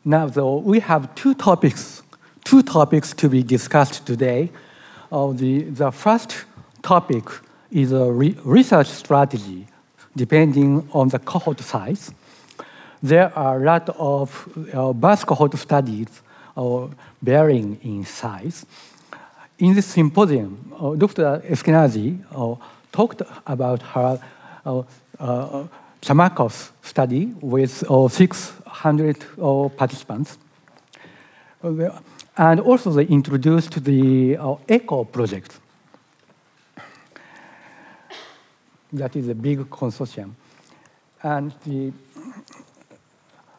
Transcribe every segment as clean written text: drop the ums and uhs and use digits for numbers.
Now, though, we have two topics to be discussed today. The first topic is a research strategy depending on the cohort size. There are a lot of birth cohort studies varying in size. In this symposium, Dr. Eskenazi talked about her Chamakos study with 600 participants. And also they introduced the ECHO project. That is a big consortium. And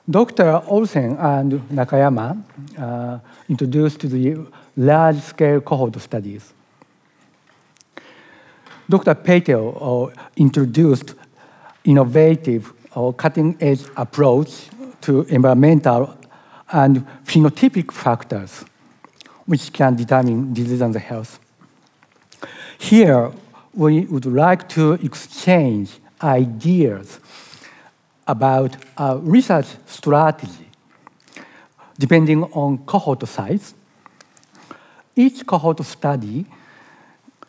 Dr. Olsen and Nakayama introduced the large-scale cohort studies. Dr. Patel introduced innovative or cutting-edge approach to environmental and phenotypic factors which can determine disease and health. Here, we would like to exchange ideas about a research strategy depending on cohort size. Each cohort study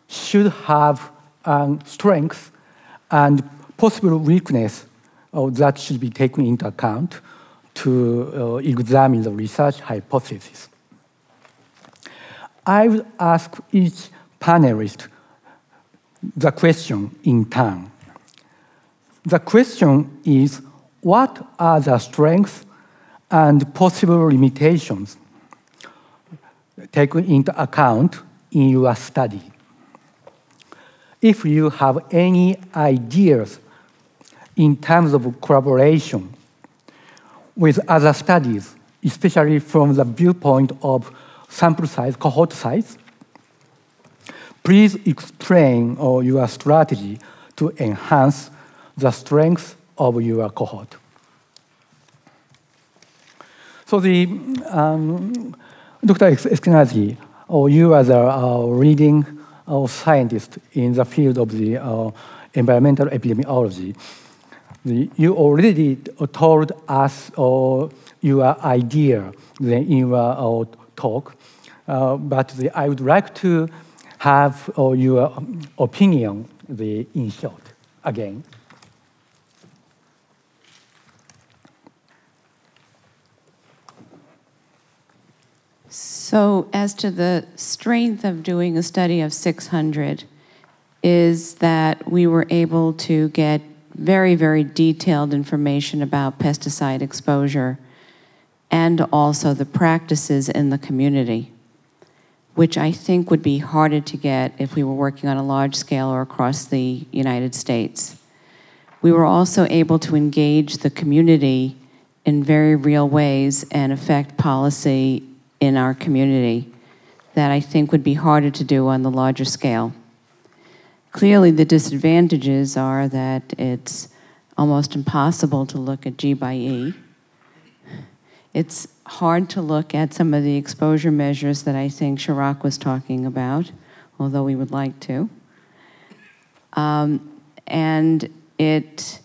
should have strengths and possible weakness that should be taken into account to examine the research hypothesis. I will ask each panelist the question in turn. The question is, what are the strengths and possible limitations taken into account in your study? If you have any ideas in terms of collaboration with other studies, especially from the viewpoint of sample size, cohort size, please explain your strategy to enhance the strength of your cohort. So Dr. Eskenazi, you are the leading scientist in the field of the environmental epidemiology. You already told us your idea in your talk, but I would like to have your opinion in short again. So as to the strength of doing a study of 600 is that we were able to get very, very detailed information about pesticide exposure and also the practices in the community, which I think would be harder to get if we were working on a large scale or across the United States. We were also able to engage the community in very real ways and affect policy in our community that I think would be harder to do on the larger scale. Clearly, the disadvantages are that it's almost impossible to look at G by E. It's hard to look at some of the exposure measures that I think Chirac was talking about, although we would like to. And it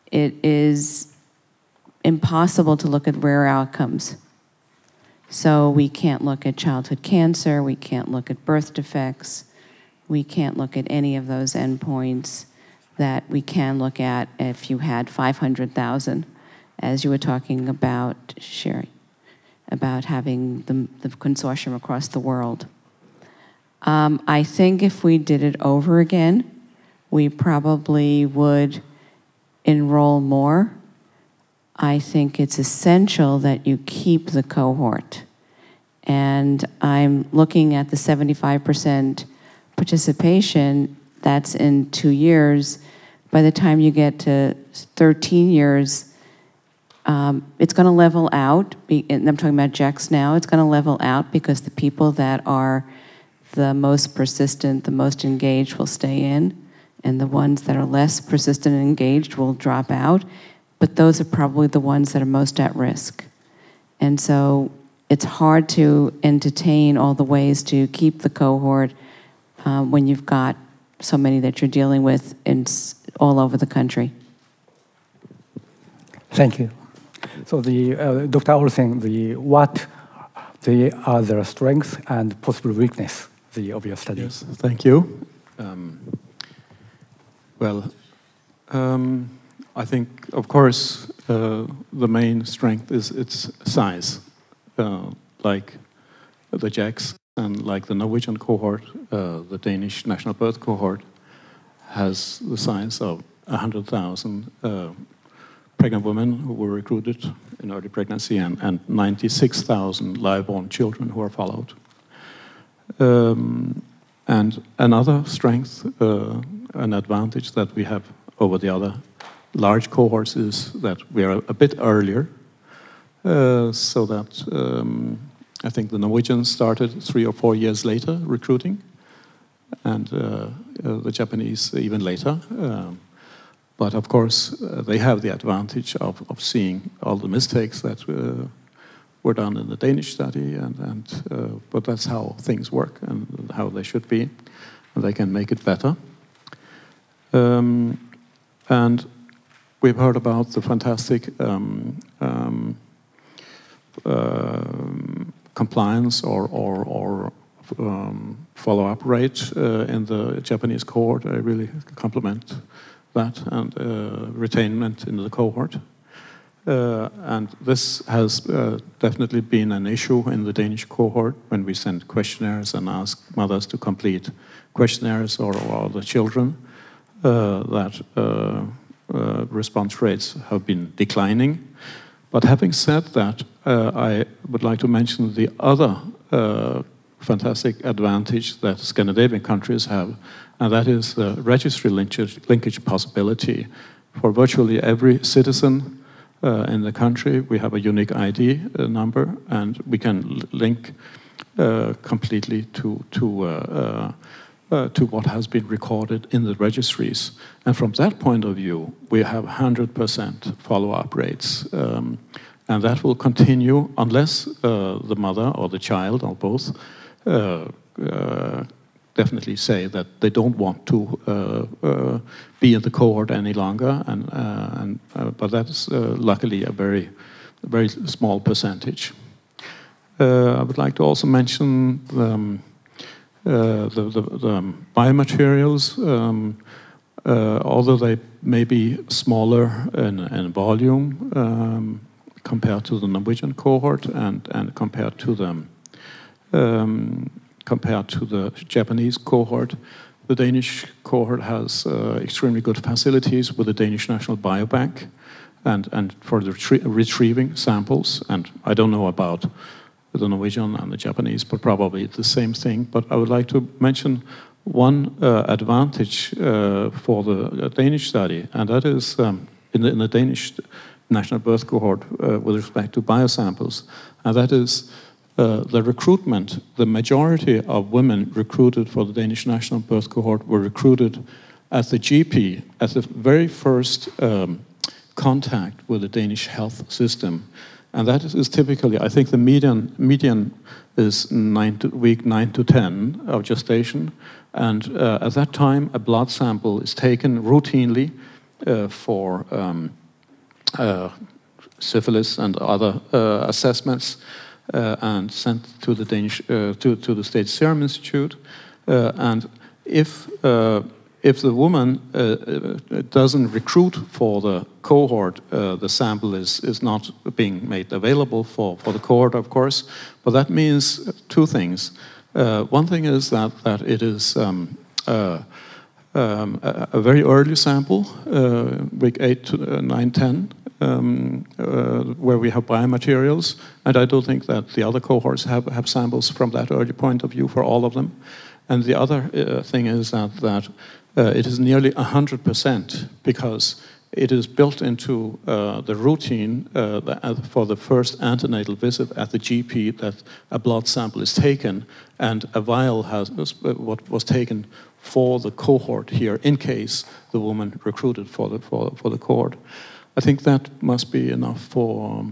is impossible to look at rare outcomes. So we can't look at childhood cancer, we can't look at birth defects, we can't look at any of those endpoints that we can look at if you had 500,000, as you were talking about, Sherry, about having the consortium across the world. I think if we did it over again, we probably would enroll more. I think it's essential that you keep the cohort. And I'm looking at the 75% participation, that's in 2 years. By the time you get to 13 years, it's going to level out. And I'm talking about JECs now. It's going to level out because the people that are the most persistent, the most engaged will stay in, and the ones that are less persistent and engaged will drop out. But those are probably the ones that are most at risk. And so it's hard to entertain all the ways to keep the cohort when you've got so many that you're dealing with all over the country. Thank you. So Dr. Olsen, what are the strengths and possible weakness of your study? Yes, thank you. I think, of course, the main strength is its size. Like the JACs and like the Norwegian cohort, the Danish national birth cohort has the size of 100,000 pregnant women who were recruited in early pregnancy and 96,000 live-born children who are followed. And another strength, an advantage that we have over the other large cohorts is that we are a bit earlier, so that I think the Norwegians started 3 or 4 years later recruiting, and the Japanese even later. But of course, they have the advantage of seeing all the mistakes that were done in the Danish study, but that's how things work and how they should be, and they can make it better. And we've heard about the fantastic compliance or follow-up rate in the Japanese cohort. I really compliment that, and retainment in the cohort. And this has definitely been an issue in the Danish cohort when we send questionnaires and ask mothers to complete questionnaires or the children, that response rates have been declining. But having said that, I would like to mention the other fantastic advantage that Scandinavian countries have, and that is the registry linkage possibility. For virtually every citizen in the country, we have a unique ID number, and we can link completely to what has been recorded in the registries. And from that point of view, we have 100% follow-up rates. And that will continue unless the mother or the child or both definitely say that they don't want to be in the cohort any longer. But that's luckily a very small percentage. I would like to also mention the biomaterials, although they may be smaller in volume compared to the Norwegian cohort and compared to the Japanese cohort. The Danish cohort has extremely good facilities with the Danish National Biobank and for the retrieving samples. And I don't know about the Norwegian and the Japanese, but probably the same thing. But I would like to mention one advantage for the Danish study, and that is in the Danish national birth cohort with respect to biosamples, and that is the recruitment. The majority of women recruited for the Danish national birth cohort were recruited at the GP, at the very first contact with the Danish health system. And that is typically, I think the median is week 9 to 10 of gestation. And at that time, a blood sample is taken routinely for syphilis and other assessments and sent to the Danish to the State Serum Institute. And if the woman doesn't recruit for the cohort, the sample is not being made available for the cohort, of course. But that means two things. One thing is that it is a very early sample, week 8 to 9, 10, where we have biomaterials. And I don't think that the other cohorts have samples from that early point of view for all of them. And the other thing is that it is nearly 100% because it is built into the routine for the first antenatal visit at the GP that a blood sample is taken and a vial what was taken for the cohort here in case the woman recruited for the cohort. I think that must be enough for.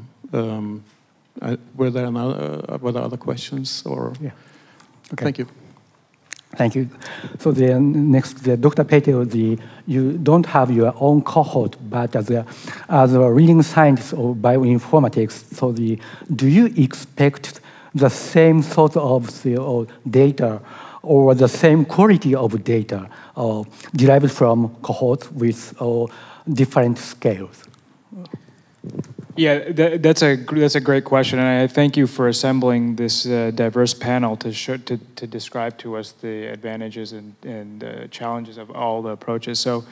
Were there other questions or? Yeah. Okay. Thank you. Thank you. So the next, Dr. Peter, you don't have your own cohort, but as a leading scientist of bioinformatics, so do you expect the same sort of data or the same quality of data derived from cohorts with different scales? Yeah, that's a great question, and I thank you for assembling this diverse panel to describe to us the advantages and challenges of all the approaches. So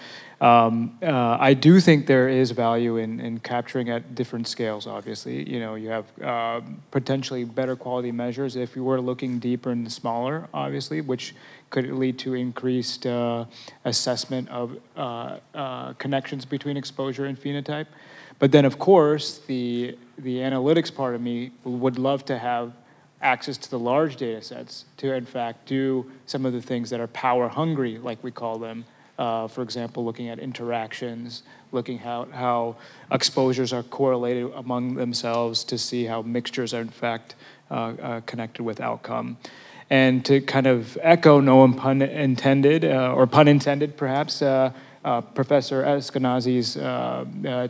I do think there is value in capturing at different scales. Obviously, you have potentially better quality measures if you were looking deeper and smaller, obviously, which could lead to increased assessment of connections between exposure and phenotype. But then, of course, the analytics part of me would love to have access to the large data sets to, in fact, do some of the things that are power hungry, like we call them. For example, looking at interactions, looking how exposures are correlated among themselves to see how mixtures are, in fact, connected with outcome. And to kind of echo, no pun intended, or pun intended, perhaps, Professor Eskenazi's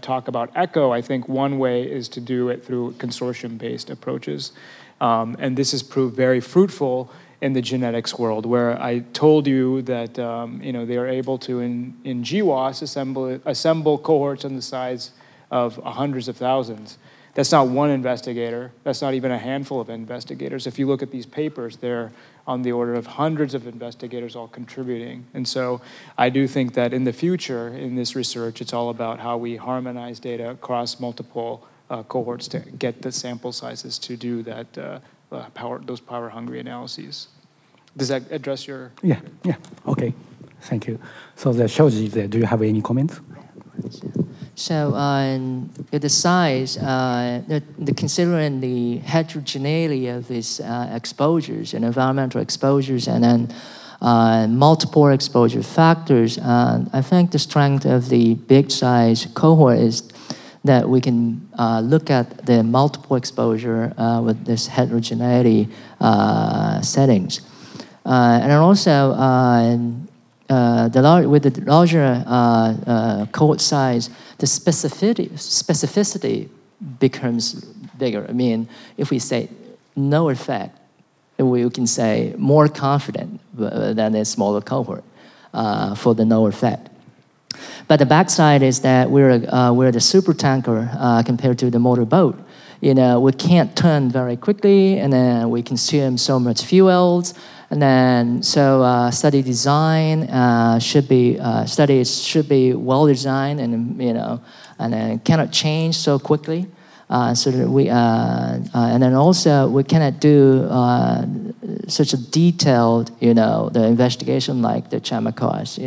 talk about ECHO, I think one way is to do it through consortium-based approaches. And this has proved very fruitful in the genetics world, where I told you that they are able to, in GWAS, assemble cohorts on the size of hundreds of thousands. That's not one investigator. That's not even a handful of investigators. If you look at these papers, they're on the order of hundreds of investigators all contributing. And so I do think that in the future, in this research, it's all about how we harmonize data across multiple cohorts to get the sample sizes to do that those power-hungry analyses. Does that address your... Yeah, okay, thank you. So the Shoji, do you have any comments? So the size, considering the heterogeneity of these exposures and environmental exposures and then multiple exposure factors, I think the strength of the big size cohort is that we can look at the multiple exposure with this heterogeneity settings. And also, with the larger cohort size, the specificity becomes bigger. I mean, if we say no effect, we can say more confident than a smaller cohort for the no effect. But the backside is that we're the super tanker compared to the motorboat. We can't turn very quickly, and then we consume so much fuels. And then, so study design studies should be well designed, and and then cannot change so quickly. So that we, and then also we cannot do such a detailed, the investigation like the Chamacos,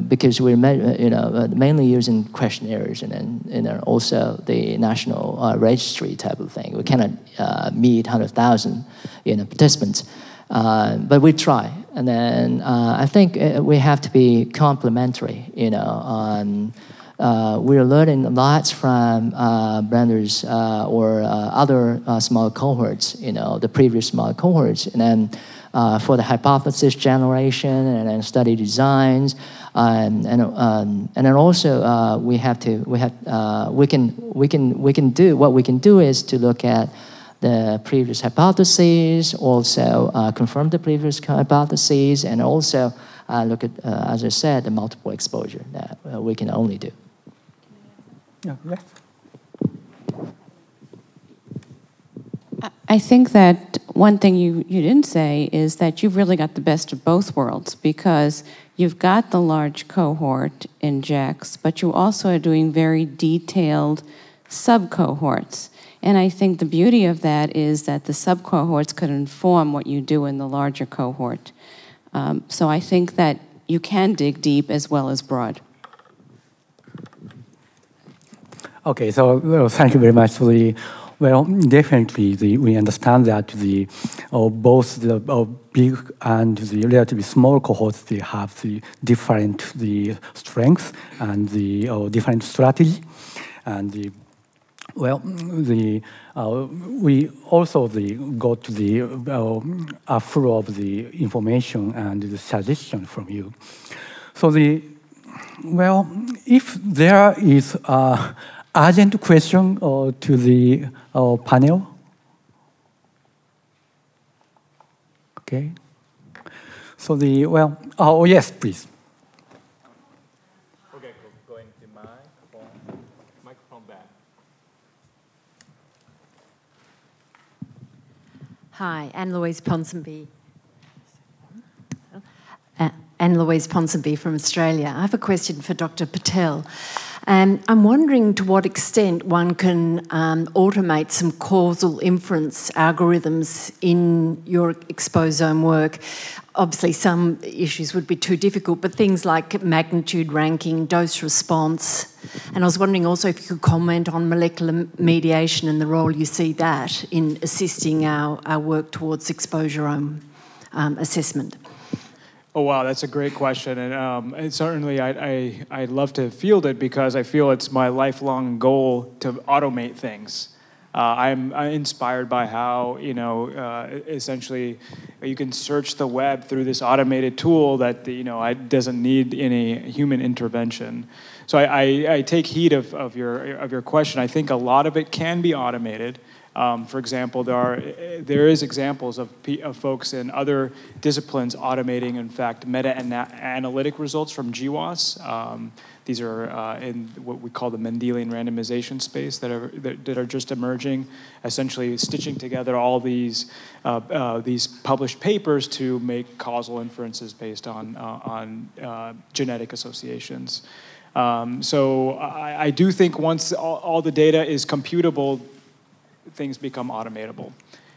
because we're, mainly using questionnaires and then, also the national registry type of thing. We cannot meet 100,000, participants. But we try, and then I think we have to be complementary. We're learning lots from Brenner's or other small cohorts. The previous small cohorts, and then for the hypothesis generation and then study designs, and then also we can do what we can do is to look at the previous hypotheses, also confirm the previous hypotheses, and also look at, as I said, the multiple exposure that we can only do. Yeah, yes. I think that one thing you didn't say is that you've really got the best of both worlds, because you've got the large cohort in JEX, but you also are doing very detailed sub-cohorts. And I think the beauty of that is that the sub-cohorts could inform what you do in the larger cohort. So I think that you can dig deep as well as broad. Okay, so thank you very much for the, definitely we understand that both the big and the relatively small cohorts, they have the different strengths and the different strategy. And well, we also got full of the information and the suggestion from you. So well, if there is an urgent question to the panel, okay. So well, oh yes, please. Okay, going to microphone back. Hi, Anne-Louise Ponsonby. Anne-Louise Ponsonby from Australia. I have a question for Dr. Patel. I'm wondering to what extent one can automate some causal inference algorithms in your exposome work. Obviously, some issues would be too difficult, but things like magnitude ranking, dose response. And I was wondering also if you could comment on molecular mediation and the role you see that in assisting our work towards exposurome assessment. Oh, wow, that's a great question. And certainly I'd love to field it because I feel it's my lifelong goal to automate things. I'm inspired by how, essentially you can search the web through this automated tool that, doesn't need any human intervention. So I take heed of your question. I think a lot of it can be automated. For example, there is examples of folks in other disciplines automating, in fact, meta-analytic results from GWAS. These are in what we call the Mendelian randomization space that are just emerging, essentially stitching together all these published papers to make causal inferences based on genetic associations. So I do think once all the data is computable, things become automatable.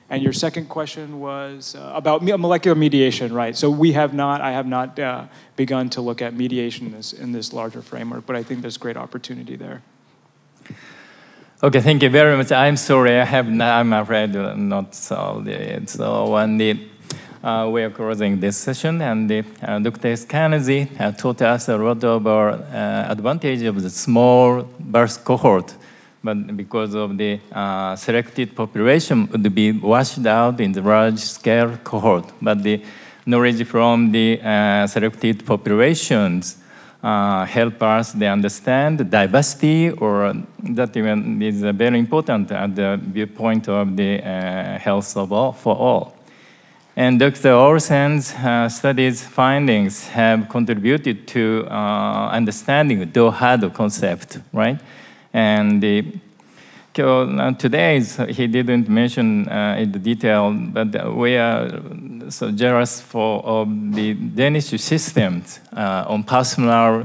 And your second question was about molecular mediation, right? So I have not begun to look at mediation in this larger framework, but I think there's great opportunity there. Okay, thank you very much. I'm sorry, I'm afraid not solved it. So when we are closing this session, and Dr. Scanzi taught us a lot about advantage of the small birth cohort. But because of the selected population would be washed out in the large-scale cohort. But the knowledge from the selected populations help us to understand the diversity, or that even is very important at the viewpoint of the health of all, for all. And Dr. Olsen's studies findings have contributed to understanding the DOHAD concept, right? And today, he didn't mention in detail, but we are so jealous of the Danish systems on personal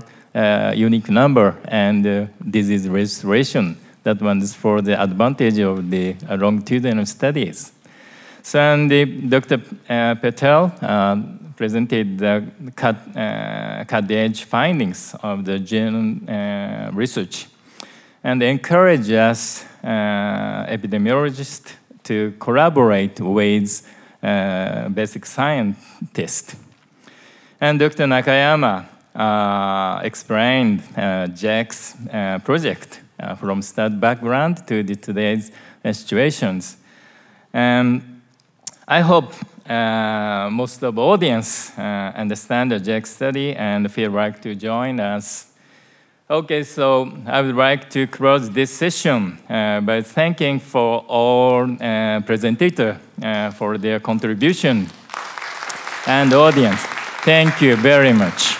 unique number and disease registration. That one is for the advantage of the longitudinal studies. So, and Dr. Patel presented the cutting-edge findings of the genome research, and encourage us epidemiologists to collaborate with basic scientists. And Dr. Nakayama explained Jack's project from STAT background to today's situations. And I hope most of the audience understand the Jack study and feel like to join us. Okay, so I would like to close this session by thanking for all presenters for their contribution and audience. Thank you very much.